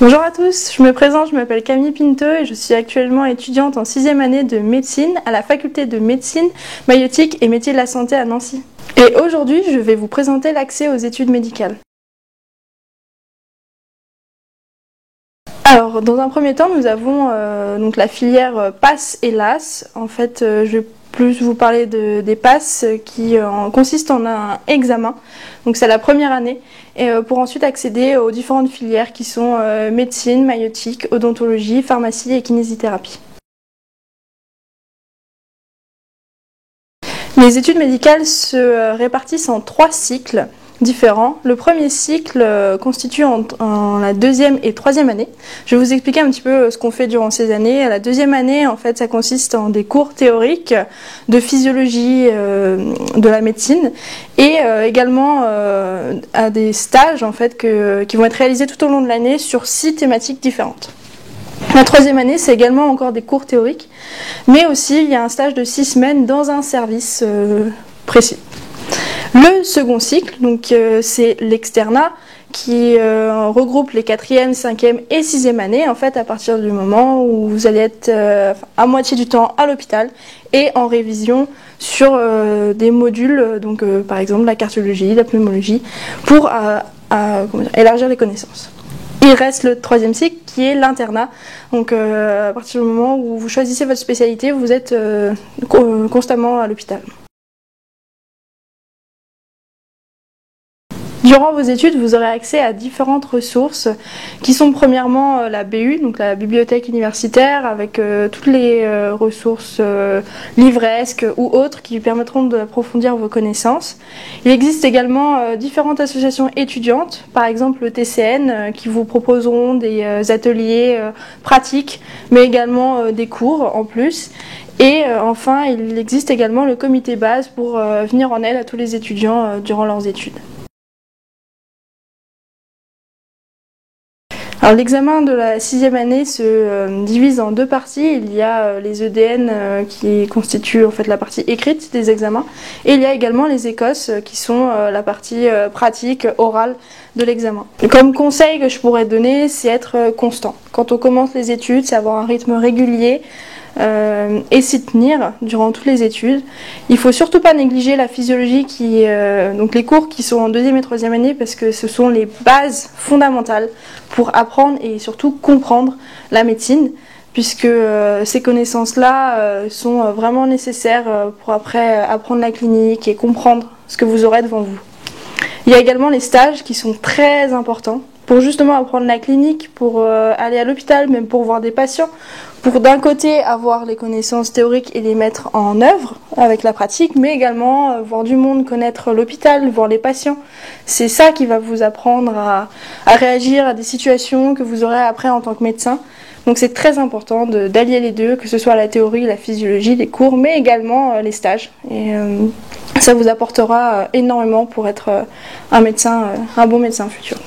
Bonjour à tous, je me présente, je m'appelle Camille Pinto et je suis actuellement étudiante en 6e année de médecine à la faculté de médecine, maïeutique et métiers de la santé à Nancy. Et aujourd'hui, je vais vous présenter l'accès aux études médicales. Alors, dans un premier temps, nous avons donc la filière PASS et LAS. En fait, je vais plus vous parler des PASS qui consistent en un examen. Donc, c'est la première année. Et pour ensuite accéder aux différentes filières qui sont médecine, maïeutique, odontologie, pharmacie et kinésithérapie. Les études médicales se répartissent en 3 cycles différents. Le premier cycle constitue en la 2e et 3e année. Je vais vous expliquer un petit peu ce qu'on fait durant ces années. La 2e année, en fait, ça consiste en des cours théoriques de physiologie de la médecine et également à des stages en fait, qui vont être réalisés tout au long de l'année sur 6 thématiques différentes. La 3e année, c'est également encore des cours théoriques, mais aussi il y a un stage de 6 semaines dans un service précis. Le second cycle, donc c'est l'externat qui regroupe les 4e, 5e et 6e années, en fait, à partir du moment où vous allez être à moitié du temps à l'hôpital et en révision sur des modules, donc par exemple la cardiologie, la pneumologie, pour élargir les connaissances. Il reste le 3e cycle qui est l'internat. Donc à partir du moment où vous choisissez votre spécialité, vous êtes constamment à l'hôpital. Durant vos études, vous aurez accès à différentes ressources qui sont premièrement la BU, donc la bibliothèque universitaire, avec toutes les ressources livresques ou autres qui permettront d'approfondir vos connaissances. Il existe également différentes associations étudiantes, par exemple le TCN, qui vous proposeront des ateliers pratiques, mais également des cours en plus. Et enfin, il existe également le comité base pour venir en aide à tous les étudiants durant leurs études. Alors l'examen de la 6e année se divise en 2 parties. Il y a les EDN qui constituent en fait la partie écrite des examens et il y a également les ECOS qui sont la partie pratique, orale de l'examen. Comme conseil que je pourrais donner, c'est être constant. Quand on commence les études, c'est avoir un rythme régulier et s'y tenir durant toutes les études. Il ne faut surtout pas négliger la physiologie, donc les cours qui sont en 2e et 3e année, parce que ce sont les bases fondamentales pour apprendre et surtout comprendre la médecine, puisque ces connaissances-là sont vraiment nécessaires pour après apprendre la clinique et comprendre ce que vous aurez devant vous. Il y a également les stages qui sont très importants pour justement apprendre la clinique, pour aller à l'hôpital, même pour voir des patients, pour d'un côté avoir les connaissances théoriques et les mettre en œuvre avec la pratique, mais également voir du monde, connaître l'hôpital, voir les patients. C'est ça qui va vous apprendre à réagir à des situations que vous aurez après en tant que médecin. Donc c'est très important d'allier les deux, que ce soit la théorie, la physiologie, les cours, mais également les stages. Et ça vous apportera énormément pour être un bon médecin futur.